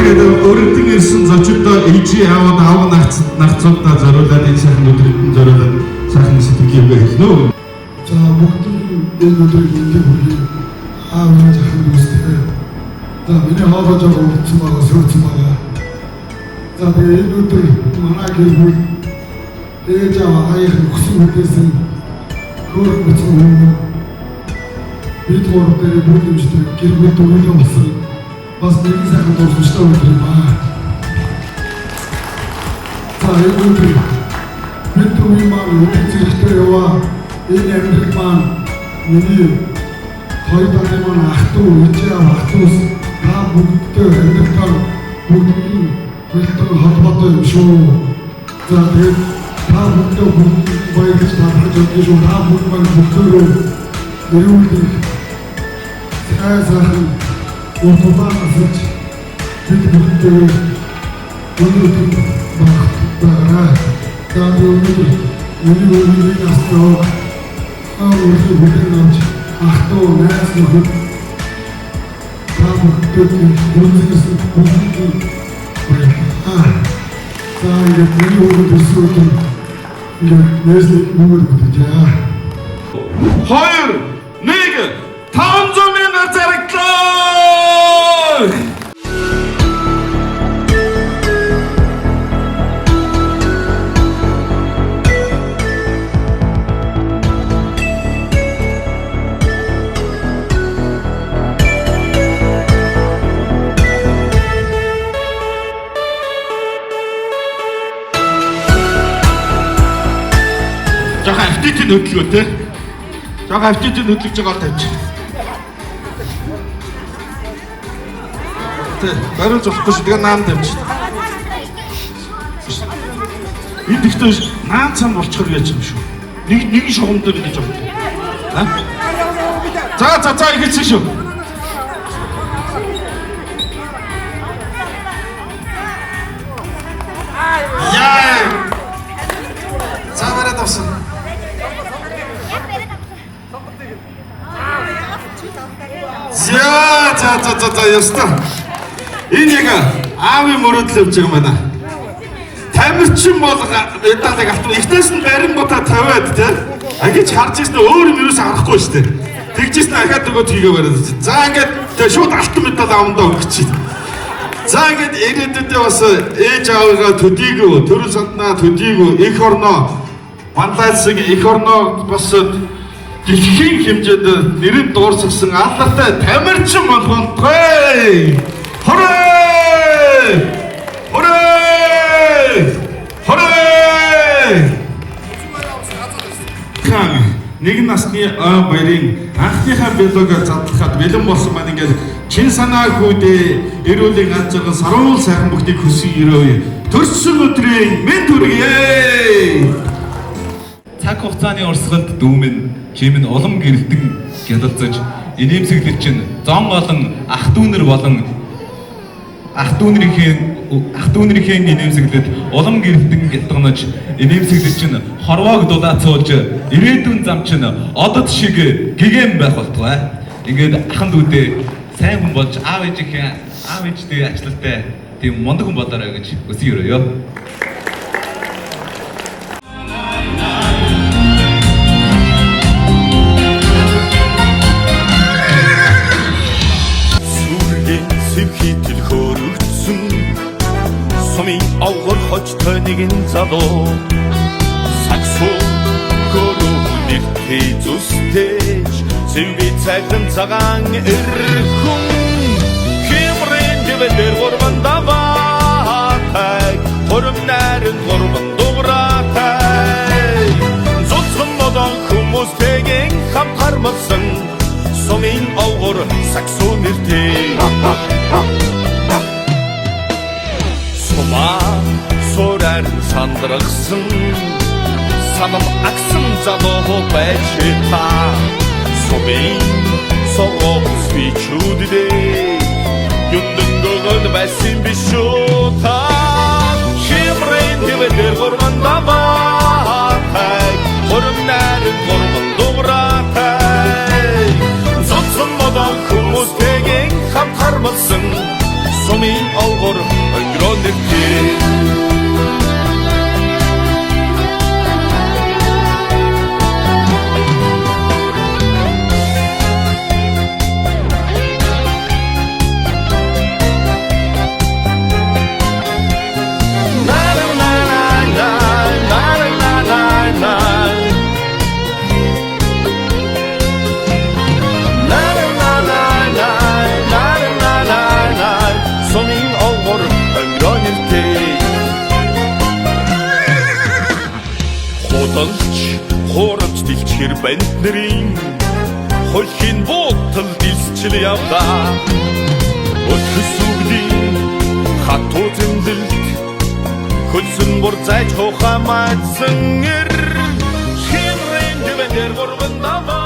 тэгээд өөрөлдөн ирсэн зочдоо ээжи аав нахцуудаа зориулаад энэ сайхан өдрөнд зориулаад сайхан сэтгэлгээ хэлнэ үү. За бүгд энэ өдрийг ингээд хүргэе. Аав захын үстэй. За миний хаалж байгаа утсан байгаа сөрцөн байгаа. За тэгээд энэ өдөр манай гэр бүл ээж аваа аяг өгсөн үдээсэн хөрөг бүцэн юм. Бид гурав дээр бүгд юмшдаг гэр бүл төрөлөө болсон. Бас нэг сайхан дурсамжтай өдөр юм аа. За энэ өдөр бид түрүү маань өдөр зэрэгтэй яваа. Энэ амьдрал маань миний хоёр дахин маань ах トゥ ээж аваа ах トゥ та бүгдтэй амьдрал бүгдийн бэлтгэн холбоотой юм шүү. За тэгээд та бүгдөө баярлаж таахаж өгч шүү. Та бүгд маань бүгдөө эрүүл сайхан уртугаасаж бид бүгдөө өнөөдөр багтаа. За өнөөдөр миний астроо өөрөөр хэлбэл ах トゥ найз нөхөд та бүгдөө бүгдээс бүгдийн за ингээд миний өнөөдөр сүрдэн ингээд нэсний нүмер бүтэжээ. 2 1 500 мянган зарагдлаа. Жохоо автитын хөдөлгөө те. Жохоо автитын хөдөлж байгаа тавьж. Тэ баруун зовхгүй шүү. Тэгээ наан тавьж. Энд ихтэй наан цам болчихор гэж юм шүү. Нэг шугам дээр гэж байна. За ихэсэн шүү. Яа. Цаараа тавсан. За яста. Энэ яг аавын мөрөдлөө явж байгаа байна. Тамирчин бол медалыг авсан. Ихнээс нь барингуудаа тавиад те. Агич харж ирсэн өөр юм юус харахгүй шүү дээ. Тэгжсэн ахаад өгөөд хийгээ бариад. За ингээд шууд алтан медаль авандаа өгч чинь. За ингээд ирээдүйдээ бас ээж аавыгаа төдийгүй, төрөл санднаа төдийгүй их орноо Вандалсыг их орноо бас дэлхийн хэмжээнд нэрэн дуурсгасан алдартай тамирчин болгондгой. Хорой! Нэг насны баярын анхныхаа биологиор задлахад бэлэн болсон маань ингээд чин санаа хүүдээ эрүүлийн аж арган саруул сайхан бүхнийг хүсэн өрөөе. Төрсөн өдрийн мэнд хүргэе. Цаг хугацааны урсгалд дүүмэн чимэн улам гэрэлтэн гялалзаж инээмсэглэл чинь зон олон ах トゥ нар болон ах トゥ нарынхээ инээмсэглэлд улам гэрэлтэн гялтганаж инээмсэглэл чинь хорвоог дулаацуулж ирээдүйн зам чинь одод шиг гэгэм байх болтугай. Ингээд ахын дүүдээ сайн хүн болж аав ээжтэй ачлалтай тийм мундаг хүн болоорой гэж өсөй өрөөё. Авгар хочтой нэгэн залуу саксо гөрөөнийх зүстэж зэвби цагтан цагаан эрхэн хэмрэн дэвэр гурванда баатай хормнарын гурван дуграатай зүцгэн модон хүмүүстэйгэн хамхармасан сумын авгар саксо нэртэй Сорар сандрагсан санам аксан залуу байж та сумын соос бичүүдээ юндэнгөөр байсан биш үү та хэмрэн дэвэр гурванда баатай хормнаар гурван дуграатай цоцсон модон хүмүүстэйгэн хамхармасан сумын овгор өнгөрөөн нэртэй Хоромж дэлчгэр банд нарын хөлхийн буутал дилсчил явдаа өтгөс үгдийн хатуу зэмдэлт хөлсөн бүр зайч ухамайсан эр шинрэн дэвэн дэр гурван намаа